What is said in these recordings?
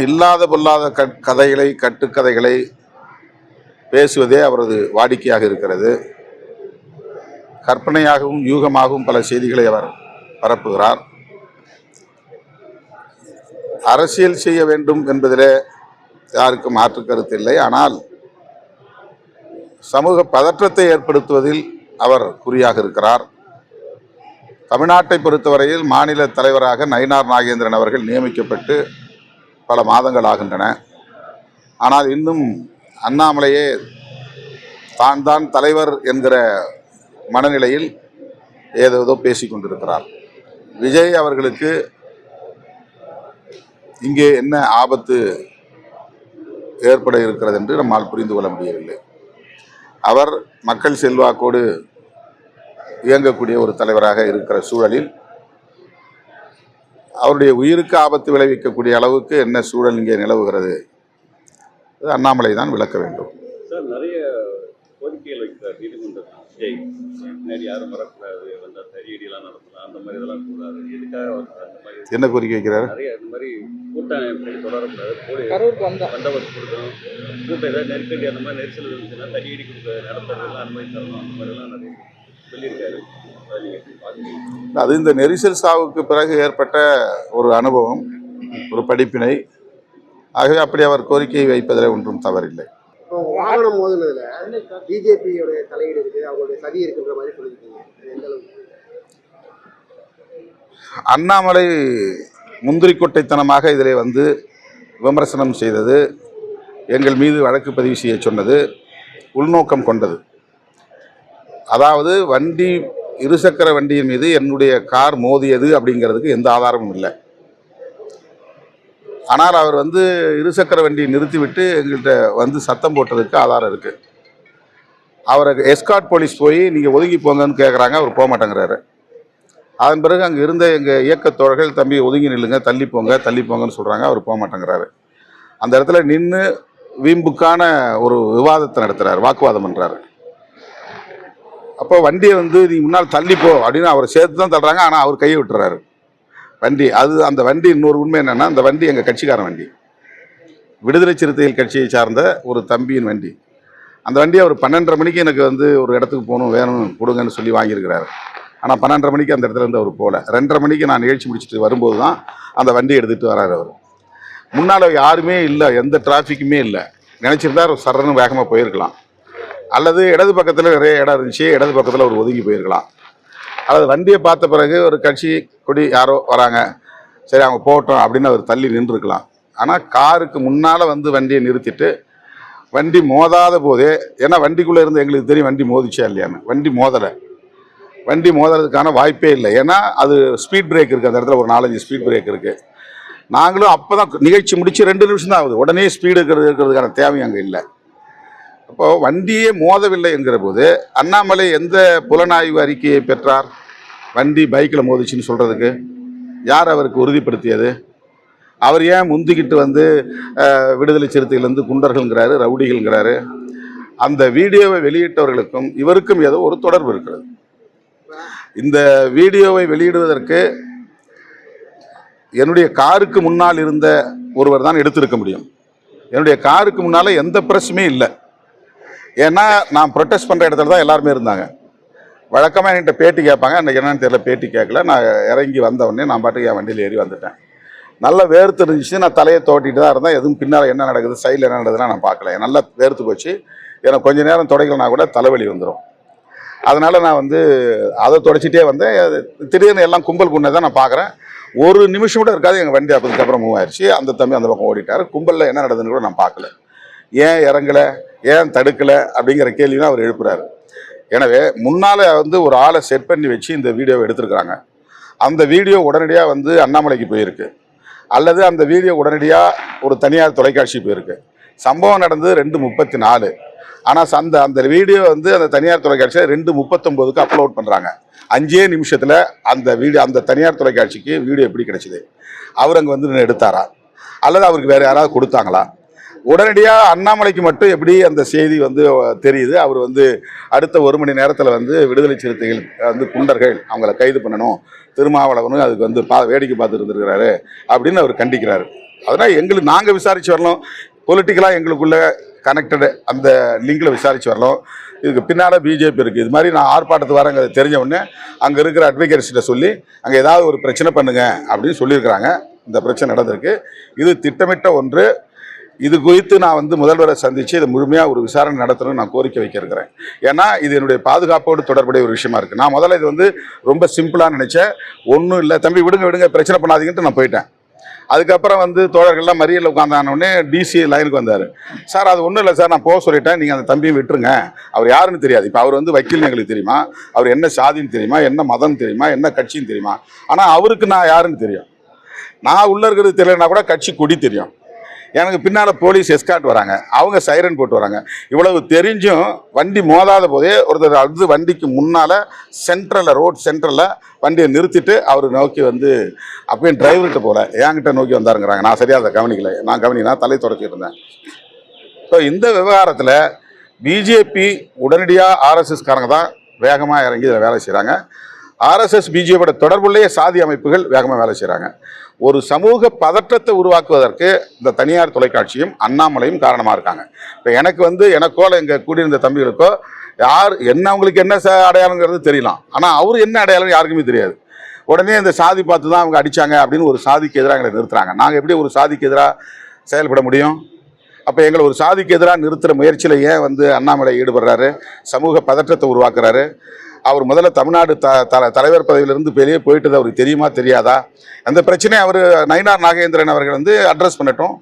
இல்லாத பொல்லாத கதைகளை கட்டுக்கதைகளை பேசுவதே அவரது வாடிக்கையாக இருக்கிறது. கற்பனையாகவும் யூகமாகவும் பல செய்திகளை அவர் பரப்புகிறார். அரசியல் செய்ய வேண்டும் என்பதிலே யாருக்கும் மாற்று கருத்து இல்லை. ஆனால் சமூக பதற்றத்தை ஏற்படுத்துவதில் அவர் குறியாக இருக்கிறார். தமிழ்நாட்டை பொறுத்தவரையில் மாநில தலைவராக நயினார் நாகேந்திரன் அவர்கள் நியமிக்கப்பட்டு பல மாதங்கள் ஆகின்றன. ஆனால் இன்னும் அண்ணாமலையே தான் தலைவர் என்கிற மனநிலையில் ஏதோ பேசிக்கொண்டிருக்கிறார். விஜய் அவர்களுக்கு இங்கே என்ன ஆபத்து ஏற்பட இருக்கிறது என்று நம்மால் புரிந்து கொள்ள முடியவில்லை. அவர் மக்கள் செல்வாக்கோடு இயங்கக்கூடிய ஒரு தலைவராக இருக்கிற சூழலில் அவருடைய உயிருக்கு ஆபத்து விளைவிக்கக்கூடிய அளவுக்கு என்ன சூழல் இங்கே நிலவுகிறது, அண்ணாமலை தான் விளக்க வேண்டும். சார், நிறைய கோரிக்கைகள் வைக்கிறார் நீதிமன்றத்தில். விஜய் முன்னாடி யாரும் வரக்கூடாது, வந்தால் தடியடியெல்லாம் நடத்தலாம், அந்த மாதிரி இதெல்லாம் கூடாது. எதுக்காக அந்த மாதிரி என்ன கோரிக்கை வைக்கிறார்? நிறைய இந்த மாதிரி கூட்டம் தொடரக்கூடாது, பந்தோபஸ்து கொடுக்கணும், கூட்டம் ஏதாவது நெருக்கடி அந்த மாதிரி நெரிசல் இருந்துச்சுன்னா தடியடி கொடுக்க நடத்துறதுலாம் அந்த மாதிரி தரணும், அந்த மாதிரிலாம் நிறைய சொல்லியிருக்காரு. அது இந்த நெரிசல் சாவுக்கு பிறகு ஏற்பட்ட ஒரு அனுபவம், ஒரு படிப்பினை. ஆகவே அப்படி அவர் கோரிக்கையை வைப்பதில் ஒன்றும் தவறில்லை. வாகனம் மோதுனதுல பிஜேபியோட தலையீடு இருக்கு, அவங்களுடைய சதி இருக்குன்ற மாதிரி சொல்லியிருக்கீங்க. அண்ணாமலை முந்திரி கொட்டைத்தனமாக இதிலே வந்து விமர்சனம் செய்தது, எங்கள் மீது வழக்கு பதிவு செய்ய சொன்னது உள்நோக்கம் கொண்டது. அதாவது இருசக்கர வண்டியின் மீது என்னுடைய கார் மோதியது அப்படிங்கிறதுக்கு எந்த ஆதாரமும் இல்லை. ஆனால் அவர் இருசக்கர வண்டியை நிறுத்திவிட்டு எங்கள்கிட்ட சத்தம் போட்டதுக்கு ஆதாரம் இருக்குது. அவரை எஸ்கார்ட் போலீஸ் போய் நீங்கள் ஒதுங்கி போங்கன்னு கேட்குறாங்க, அவர் போக மாட்டேங்கிறாரு. அதன் பிறகு அங்கே இருந்த எங்கள் இயக்கத்தோழர்கள் தம்பி ஒதுங்கி நில்லுங்க, தள்ளி போங்கன்னு சொல்கிறாங்க, அவர் போக மாட்டேங்கிறாரு. அந்த இடத்துல நின்று வீம்புக்கான ஒரு விவாதத்தை நடத்துகிறார், வாக்குவாதம் பண்ணுறாரு. அப்போ வண்டியை நீ முன்னால் தள்ளிப்போ அப்படின்னு அவரை சேர்த்து தான் தள்ளுறாங்க. ஆனால் அவர் கையை விட்டுறாரு வண்டி. அந்த வண்டி இன்னொரு உண்மை என்னென்னா, அந்த வண்டி எங்கள் கட்சிக்காரன் வண்டி, விடுதலை சிறுத்தைகள் கட்சியை சார்ந்த ஒரு தம்பியின் வண்டி. அந்த வண்டி அவர் 12:30 மணிக்கு எனக்கு ஒரு இடத்துக்கு போகணும், வேணும், கொடுங்கன்னு சொல்லி வாங்கியிருக்கிறாரு. ஆனால் 12:30 மணிக்கு அந்த இடத்துல அவர் போகல. 2:30 மணிக்கு நான் நிகழ்ச்சி முடிச்சுட்டு வரும்போது தான் அந்த வண்டி எடுத்துகிட்டு வராரு. அவர் முன்னால் யாருமே இல்லை, எந்த டிராஃபிக்குமே இல்லை. நினச்சிருந்தா ஒரு சரன்னு வேகமாக போயிருக்கலாம், அல்லது இடது பக்கத்தில் நிறைய இடம் இருந்துச்சு, இடது பக்கத்தில் அவர் ஒதுங்கி போயிருக்கலாம். அல்லது வண்டியை பார்த்த பிறகு ஒரு கட்சி கொடி யாரோ வராங்க, சரி அவங்க போட்டோம் அப்படின்னு அவர் தள்ளி நின்றுருக்கலாம். ஆனால் காருக்கு முன்னால் வண்டியை நிறுத்திட்டு வண்டி மோதாத போதே, ஏன்னா வண்டிக்குள்ளே இருந்து எங்களுக்கு தெரியும் வண்டி மோதிச்சா இல்லையான்னு. வண்டி மோதுறதுக்கான வாய்ப்பே இல்லை. ஏன்னா அது ஸ்பீட் பிரேக் இருக்குது, அந்த இடத்துல ஒரு 4-5 ஸ்பீட் பிரேக் இருக்குது. நாங்களும் அப்போ தான் நிகழ்ச்சி முடிச்சு 2 நிமிஷம் தான் ஆகுது, உடனே ஸ்பீடு இருக்கிறதுக்கான தேவை அங்கே இல்லை. அப்போது வண்டியே மோதவில்லை என்கிற போது அண்ணாமலை எந்த புலனாய்வு அறிக்கையை பெற்றார்? வண்டி பைக்கில் மோதிச்சுன்னு சொல்கிறதுக்கு யார் அவருக்கு உறுதிப்படுத்தியது? அவர் ஏன் முந்திக்கிட்டு விடுதலை சிறுத்தையிலேருந்து குண்டர்கள்ங்கிறாரு, ரவுடிகள்ங்கிறாரு? அந்த வீடியோவை வெளியிட்டவர்களுக்கும் இவருக்கும் ஏதோ ஒரு தொடர்பு இருக்கிறது. இந்த வீடியோவை வெளியிடுவதற்கு என்னுடைய காருக்கு முன்னால் இருந்த ஒருவர் தான் எடுத்திருக்க முடியும். என்னுடைய காருக்கு முன்னால் எந்த பிரச்சனையும் இல்லை. ஏன்னா நான் ப்ரொட்டஸ்ட் பண்ணுற இடத்துல தான் எல்லாருமே இருந்தாங்க. வழக்கமாக என்கிட்ட பேட்டி கேட்பாங்க, அன்றைக்கி என்னன்னு தெரியல, பேட்டி கேட்கல. நான் இறங்கி வந்தவொடனே நான் பாட்டுக்கு என் வண்டியில் ஏறி வந்துட்டேன். நல்லா வேர்த்து இருந்துச்சு, நான் தலையை தோட்டிட்டு தான் இருந்தேன். எதுவும் பின்னால் என்ன நடக்குது, சைடில் என்ன நடக்குதுன்னா நான் பார்க்கல. நல்லா வேர்த்து போச்சு. எனக்கு கொஞ்சம் நேரம் துடைக்கலனா கூட தலைவலி வந்துடும். அதனால் நான் அதை துடைச்சிட்டே வந்தேன். திடீர்னு எல்லாம் கும்பல் குண்டை தான் நான் பார்க்குறேன். ஒரு நிமிஷம் கூட இருக்காது, எங்கள் வண்டி அதுக்கப்புறம் மூவ் ஆயிடுச்சு. அந்த தம்பி அந்த பக்கம் ஓடிட்டார். கும்பலில் என்ன நடக்குதுன்னு கூட நான் பார்க்கல. ஏன் இறங்கலை, ஏன் தடுக்கலை அப்படிங்கிற கேள்வினா அவர் எழுப்புறாரு. எனவே முன்னால் ஒரு ஆளை செட் பண்ணி வச்சு இந்த வீடியோவை எடுத்துருக்குறாங்க. அந்த வீடியோ உடனடியாக அண்ணாமலைக்கு போயிருக்கு, அல்லது அந்த வீடியோ உடனடியாக ஒரு தனியார் தொலைக்காட்சி போயிருக்கு. சம்பவம் நடந்தது 2:34. ஆனால் அந்த வீடியோ அந்த தனியார் தொலைக்காட்சியில் 2:39க்கு அப்லோட் பண்ணுறாங்க. 5 நிமிஷத்தில் அந்த தனியார் தொலைக்காட்சிக்கு வீடியோ எப்படி கிடைச்சிது? அவர் அங்கே நின்று எடுத்தாரா, அல்லது அவருக்கு வேறு யாராவது கொடுத்தாங்களா? உடனடியாக அண்ணாமலைக்கு மட்டும் எப்படி அந்த செய்தி தெரியுது? அவர் அடுத்த 1 மணி நேரத்தில் விடுதலை சிறுத்தைகள் குண்டர்கள், அவங்கள கைது பண்ணணும், திருமாவளவனும் அதுக்கு வேடிக்கை பார்த்துட்டு இருந்திருக்கிறாரு அப்படின்னு அவர் கண்டிக்கிறாரு. அதனால் எங்களுக்கு நாங்கள் விசாரித்து வரலாம், பொலிட்டிக்கலாக எங்களுக்குள்ள கனெக்டடு அந்த லிங்கில் விசாரித்து வரலாம். இதுக்கு பின்னால் பிஜேபி இருக்குது. இது மாதிரி நான் ஆர்ப்பாட்டத்துக்கு வரேங்க தெரிஞ்ச உடனே அங்கே இருக்கிற அட்வொகேட்ஸ்கிட்ட சொல்லி அங்கே ஏதாவது ஒரு பிரச்சனை பண்ணுங்க அப்படின்னு சொல்லியிருக்கிறாங்க. இந்த பிரச்சனை நடந்திருக்கு. இது திட்டமிட்ட ஒன்று. இது குறித்து நான் முதல்வரை சந்தித்து இதை முழுமையாக ஒரு விசாரணை நடத்தணும்னு நான் கோரிக்கை வைக்க இருக்கிறேன். ஏன்னா இது என்னுடைய பாதுகாப்போடு தொடர்புடைய ஒரு விஷயமா இருக்குது. நான் முதல்ல இது ரொம்ப சிம்பிளாக நினச்சேன். ஒன்றும் இல்லை தம்பி, விடுங்க பிரச்சனை பண்ணாதீங்கன்ட்டு நான் போயிட்டேன். அதுக்கப்புறம் தோழர்கள்லாம் மறியலில் உட்காந்தானோடனே டிசி லைனுக்கு வந்தார். சார் அது ஒன்றும் இல்லை சார், நான் போக சொல்லிட்டேன், நீங்கள் அந்த தம்பியை விட்டுருங்க, அவர் யாருன்னு தெரியாது. இப்போ அவர் வக்கீல்னு எங்களுக்கு தெரியுமா, அவர் என்ன சாதின்னு தெரியுமா, என்ன மதம் தெரியுமா, என்ன கட்சின்னு தெரியுமா, ஆனால் அவருக்கு நான் யாருன்னு தெரியும். நான் உள்ளே இருக்கிறது தெரியலனா கூட கட்சி கொடி தெரியும். எனக்கு பின்னால் போலீஸ் எஸ்கார்ட் வராங்க, அவங்க சைரன் போட்டு வராங்க. இவ்வளவு தெரிஞ்சும் வண்டி மோதாத போதே ஒருத்தர் வண்டிக்கு முன்னால் ரோட் சென்ட்ரலில் வண்டியை நிறுத்திட்டு அவர் நோக்கி அப்பயும் டிரைவர்கிட்ட போல என்கிட்ட நோக்கி வந்தாருங்கிறாங்க. நான் சரியாக அதை கவனிக்கலை. நான் தலை தொடச்சிட்டு இருந்தேன். ஸோ இந்த விவகாரத்தில் பிஜேபி உடனடியாக ஆர்எஸ்எஸ்காரங்க தான் வேகமாக இறங்கி இதில் வேலை செய்கிறாங்க. ஆர்எஸ்எஸ் பிஜேபியோட தொடர்புள்ளே சாதி அமைப்புகள் வேகமாக வேலை செய்கிறாங்க. ஒரு சமூக பதற்றத்தை உருவாக்குவதற்கு இந்த தனியார் தொலைக்காட்சியும் அண்ணாமலையும் காரணமாக இருக்காங்க. இப்போ எனக்கு எனக்கோ எங்கள் கூடியிருந்த தம்பிகளுக்கோ யார் என்ன அவங்களுக்கு என்ன அடையாளங்கிறது தெரியலாம், ஆனால் அவர் என்ன அடையாளம் யாருக்குமே தெரியாது. உடனே இந்த சாதி பார்த்து தான் அவங்க அடித்தாங்க அப்படின்னு ஒரு சாதிக்கு எதிராக எங்களை நிறுத்துறாங்க. நாங்கள் எப்படி ஒரு சாதிக்கு எதிராக செயல்பட முடியும்? அப்போ எங்களை ஒரு சாதிக்கு எதிராக நிறுத்துகிற முயற்சியில் ஏன் அண்ணாமலை ஈடுபடுறாரு? சமூக பதற்றத்தை உருவாக்குறாரு. அவர் முதல்ல தமிழ்நாடு தலைவர் பதவியிலிருந்து வெளியே போயிட்டது அவருக்கு தெரியுமா தெரியாதா? அந்த பிரச்சனையை அவர் நயினார் நாகேந்திரன் அவர்கள் அட்ரஸ் பண்ணட்டும்.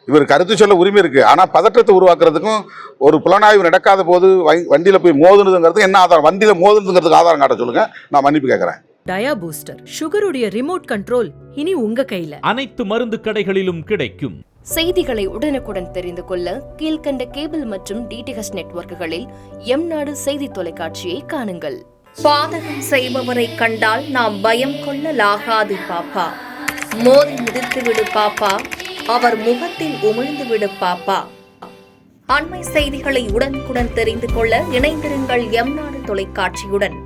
இவர் கருத்து சொல்ல உரிமை இருக்குது, ஆனால் பதற்றத்தை உருவாக்குறதுக்கும் ஒரு புலனாய்வு நடக்காத போது வண்டியில் போய் மோதுனதுங்கிறது என்ன ஆதாரம்? வண்டியில் மோதுனதுங்கிறதுக்கு ஆதாரம் காட்ட சொல்லுங்க, நான் மன்னிப்பு கேட்குறேன். டயா பூஸ்டர் சுகருடைய ரிமோட் கண்ட்ரோல் இனி உங்க கையில. அனைத்து மருந்து கடைகளிலும் கிடைக்கும். செய்திகளை உடனுக்குடன் தெரிந்து கொள்ள கீழ்கண்ட கேபிள் மற்றும் டிடிஎச் நெட்வொர்க்குகளில் எம்நாடு செய்தி தொலைக்காட்சியை காணுங்கள். பாதகம் செய்பவரை கண்டால் நாம் பயம் கொள்ளலாகாது பாப்பா. மோதி மிதித்து விடு பாப்பா, அவர் முகத்தில் உமிழ்ந்து விடு பாப்பா. அண்மை செய்திகளை உடனுக்குடன் தெரிந்து கொள்ள இணைந்திருங்கள் எம்நாடு தொலைக்காட்சியுடன்.